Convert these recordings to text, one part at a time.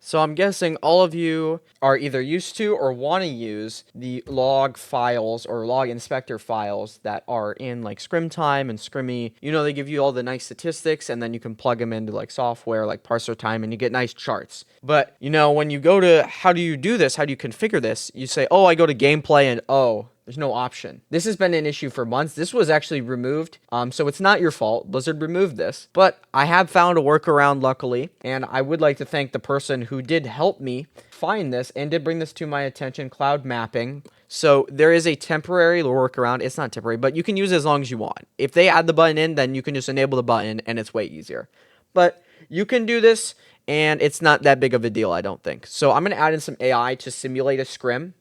So I'm guessing all of you are either used to or want to use the log files or log inspector files that are in like ScrimTime and Scrimmy. You know, they give you all the nice statistics and then you can plug them into like software like ParserTime and you get nice charts. But, you know, when you go to how do you do this, how do you configure this, you say, oh, I go to gameplay and oh, there's no option. This has been an issue for months. This was actually removed, so it's not your fault. Blizzard removed this, but I have found a workaround, luckily, and I would like to thank the person who did help me find this and did bring this to my attention, cloud mapping. So there is a temporary workaround. It's not temporary, but you can use it as long as you want. If they add the button in, then you can just enable the button, and it's way easier. But you can do this, and it's not that big of a deal, I don't think. So I'm going to add in some AI to simulate a scrim.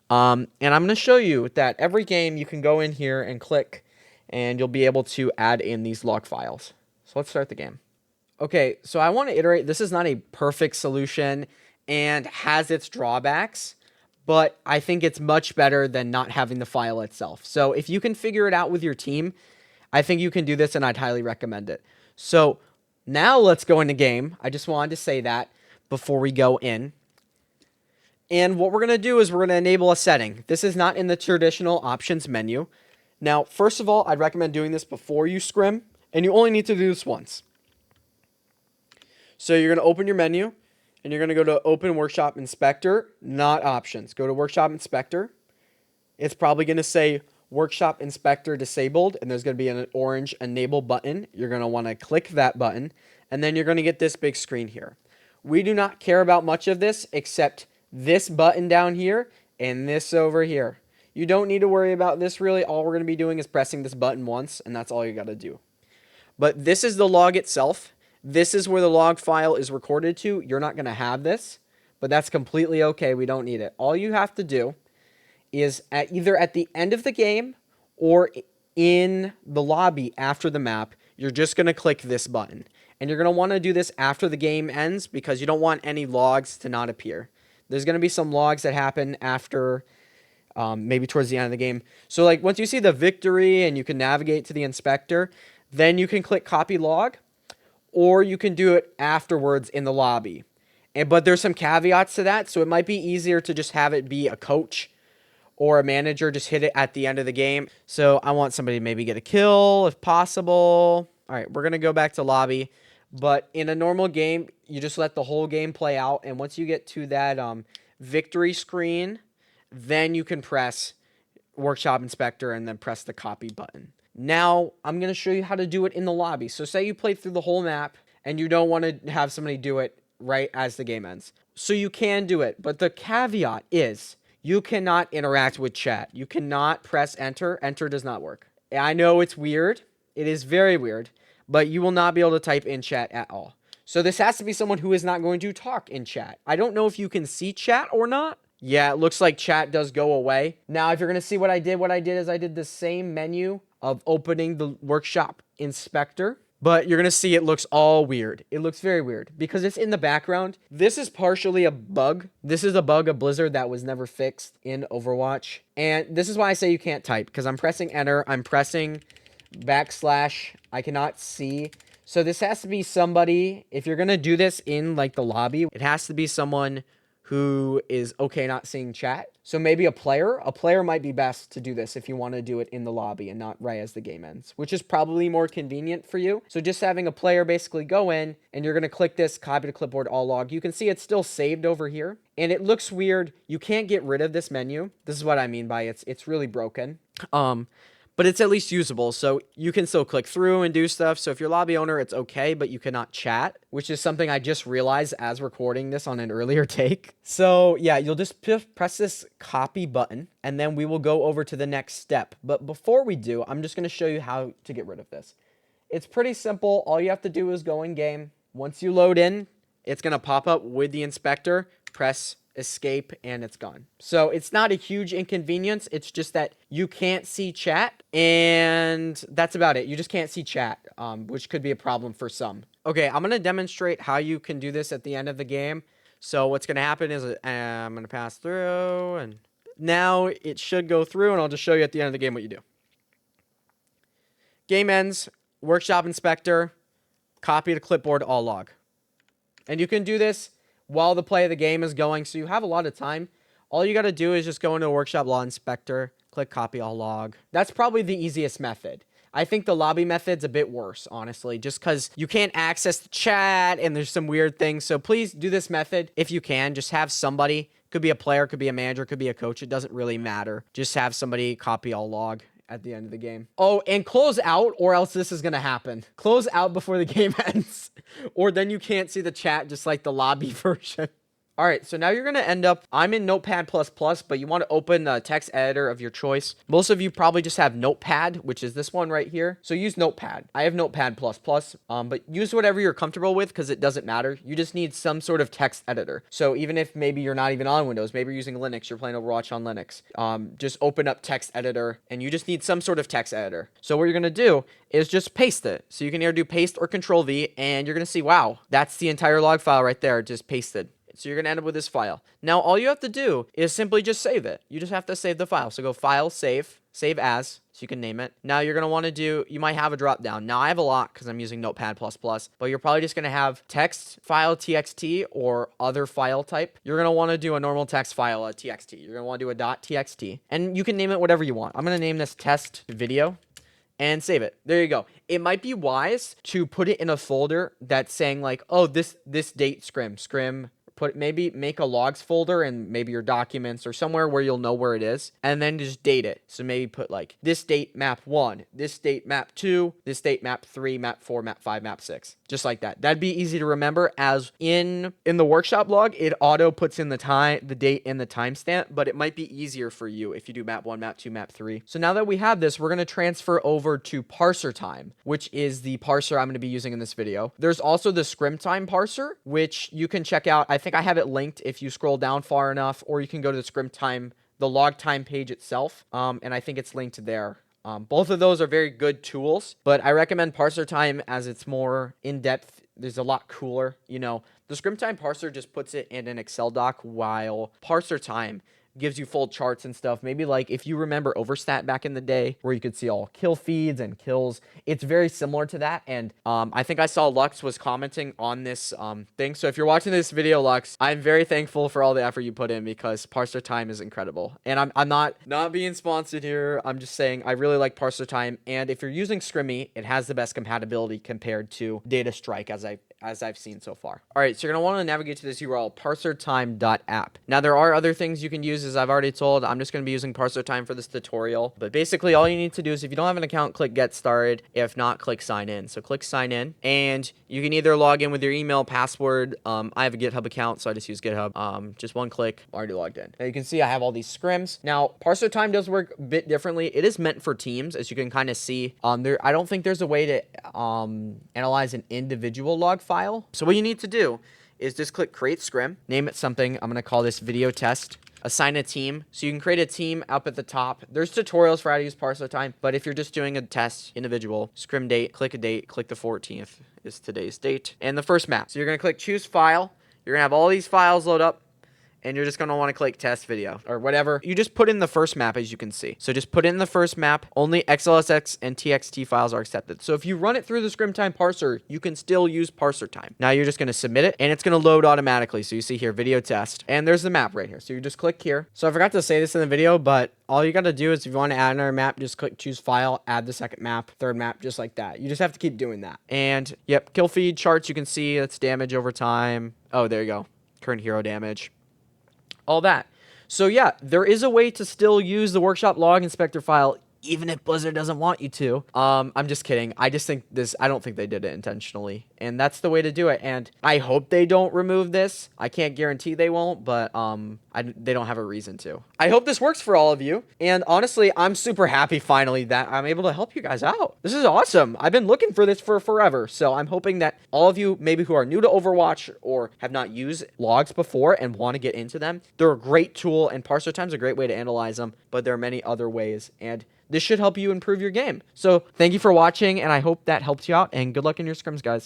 And I'm going to show you that every game you can go in here and click and you'll be able to add in these log files. So let's start the game. Okay, so I want to iterate. This is not a perfect solution and has its drawbacks, but I think it's much better than not having the file itself. So if you can figure it out with your team, I think you can do this and I'd highly recommend it. So now let's go into game. I just wanted to say that before we go in. And what we're going to do is we're going to enable a setting. This is not in the traditional options menu. Now, first of all, I'd recommend doing this before you scrim, and you only need to do this once. So you're going to open your menu, and you're going to go to Open Workshop Inspector, not Options. Go to Workshop Inspector. It's probably going to say Workshop Inspector Disabled, and there's going to be an orange Enable button. You're going to want to click that button, and then you're going to get this big screen here. We do not care about much of this except this button down here and this over here. You don't need to worry about this really. All we're going to be doing is pressing this button once, and that's all you got to do. But this is the log itself. This is where the log file is recorded to. You're not going to have this, but that's completely okay. We don't need it. All you have to do is either at the end of the game or in the lobby after the map, you're just going to click this button. And you're going to want to do this after the game ends because you don't want any logs to not appear. There's going to be some logs that happen after, maybe towards the end of the game. So like once you see the victory and you can navigate to the inspector, then you can click copy log, or you can do it afterwards in the lobby. But there's some caveats to that, so it might be easier to just have it be a coach or a manager, just hit it at the end of the game. So I want somebody to maybe get a kill if possible. All right, we're going to go back to lobby. But in a normal game, you just let the whole game play out. And once you get to that victory screen, then you can press Workshop Inspector and then press the copy button. Now, I'm going to show you how to do it in the lobby. So say you played through the whole map and you don't want to have somebody do it right as the game ends. So you can do it. But the caveat is you cannot interact with chat. You cannot press enter. Enter does not work. I know it's weird. It is very weird. But you will not be able to type in chat at all. So this has to be someone who is not going to talk in chat. I don't know if you can see chat or not. Yeah, it looks like chat does go away. Now, if you're going to see what I did is I did the same menu of opening the workshop inspector. But you're going to see it looks all weird. It looks very weird because it's in the background. This is partially a bug. This is a bug of Blizzard that was never fixed in Overwatch. And this is why I say you can't type, because I'm pressing enter. I'm pressing backslash. I cannot see. So this has to be somebody, if you're going to do this in like the lobby, it has to be someone who is okay not seeing chat. So maybe a player might be best to do this if you want to do it in the lobby and not right as the game ends, which is probably more convenient for you. So just having a player basically go in and you're going to click this copy to clipboard all log. You can see it's still saved over here and it looks weird. You can't get rid of this menu. This is what I mean by it's really broken. But it's at least usable, so you can still click through and do stuff. So if you're lobby owner, it's okay, but you cannot chat, which is something I just realized as recording this on an earlier take. So yeah, you'll just press this copy button, and then we will go over to the next step. But before we do, I'm just going to show you how to get rid of this. It's pretty simple. All you have to do is go in game. Once you load in, it's going to pop up with the inspector. Press escape and it's gone. So it's not a huge inconvenience. It's just that you can't see chat and that's about it. You just can't see chat, which could be a problem for some. Okay, I'm going to demonstrate how you can do this at the end of the game. So what's going to happen is I'm going to pass through and now it should go through and I'll just show you at the end of the game what you do. Game ends, workshop inspector, copy to clipboard, all log. And you can do this while the play of the game is going. So you have a lot of time. All you got to do is just go into a workshop log inspector, click copy all log. That's probably the easiest method. I think the lobby method's a bit worse, honestly, just because you can't access the chat and there's some weird things. So please do this method if you can. Just have somebody, could be a player, could be a manager, could be a coach. It doesn't really matter. Just have somebody copy all log at the end of the game. Oh, and close out, or else this is going to happen. Close out before the game ends, or then you can't see the chat, just like the lobby version. All right, so now you're going to end up, I'm in Notepad++, but you want to open a text editor of your choice. Most of you probably just have Notepad, which is this one right here. So use Notepad. I have Notepad++, but use whatever you're comfortable with because it doesn't matter. You just need some sort of text editor. So even if maybe you're not even on Windows, maybe you're using Linux, you're playing Overwatch on Linux, just open up text editor and you just need some sort of text editor. So what you're going to do is just paste it. So you can either do paste or Control V, and you're going to see, wow, that's the entire log file right there, just pasted. So you're going to end up with this file. Now, all you have to do is simply just save it. You just have to save the file. So go File, Save, Save As, so you can name it. Now, you're going to want to do, you might have a drop down. Now, I have a lot because I'm using Notepad++, but you're probably just going to have text file txt or other file type. You're going to want to do a normal text file, a txt. You're going to want to do a .txt, and you can name it whatever you want. I'm going to name this test video and save it. There you go. It might be wise to put it in a folder that's saying like, oh, this date scrim. Maybe make a logs folder and maybe your documents or somewhere where you'll know where it is, and then just date it. So maybe put like this date map 1, this date map 2, this date map 3, map 4, map 5, map 6. Just like that. That'd be easy to remember, as in the workshop log, it auto puts in the time, the date, and the timestamp, but it might be easier for you if you do map 1, map 2, map 3. So now that we have this, we're going to transfer over to parser time, which is the parser I'm going to be using in this video. There's also the scrim time parser, which you can check out. I think I have it linked if you scroll down far enough, or you can go to the scrim time, the Logtime page itself, and I think it's linked there. Both of those are very good tools, but I recommend parser time as it's more in-depth. There's a lot cooler. You know, the scrim time parser just puts it in an Excel doc, while parser time gives you full charts and stuff. Maybe like if you remember Overstat back in the day, where you could see all kill feeds and kills, it's very similar to that. And I think I saw Lux was commenting on this thing. So if you're watching this video, Lux, I'm very thankful for all the effort you put in, because parser time is incredible. And I'm not being sponsored here. I'm just saying I really like parser time. And if you're using Scrimmy, it has the best compatibility compared to Datastrike, as I've seen so far. All right, so you're gonna want to navigate to this URL, parsertime.app. Now, there are other things you can use, as I've already told. I'm just gonna be using parsertime for this tutorial, but basically all you need to do is, if you don't have an account, click get started. If not, click sign in. So click sign in, and you can either log in with your email, password. I have a GitHub account, so I just use GitHub. Just one click, already logged in. Now you can see I have all these scrims. Now, parser time does work a bit differently. It is meant for teams, as you can kind of see. I don't think there's a way to analyze an individual log file. So what you need to do is just click create scrim, name it something. I'm going to call this video test. Assign a team. So you can create a team up at the top. There's tutorials for how to use parser time, but if you're just doing a test, individual, scrim date, click a date, click the 14th is today's date, and the first map. So you're going to click choose file. You're going to have all these files load up, and you're just going to want to click test video or whatever. You just put in the first map, as you can see. So just put in the first map. Only XLSX and TXT files are accepted. So if you run it through the scrim time parser, you can still use parser time. Now you're just going to submit it, and it's going to load automatically. So you see here, video test, and there's the map right here. So you just click here. So I forgot to say this in the video, but all you got to do is, if you want to add another map, just click choose file, add the second map, third map, just like that. You just have to keep doing that. And yep, kill feed charts, you can see that's damage over time. Oh, there you go. Current hero damage. All that. So yeah, there is a way to still use the workshop log inspector file, even if Blizzard doesn't want you to. I'm just kidding. I don't think they did it intentionally, and that's the way to do it. And I hope they don't remove this. I can't guarantee they won't, but they don't have a reason to. I hope this works for all of you. And honestly, I'm super happy finally that I'm able to help you guys out. This is awesome. I've been looking for this for forever. So I'm hoping that all of you, maybe who are new to Overwatch or have not used logs before and want to get into them, they're a great tool, and parser time's a great way to analyze them, but there are many other ways, and this should help you improve your game. So thank you for watching, and I hope that helped you out, and good luck in your scrims, guys.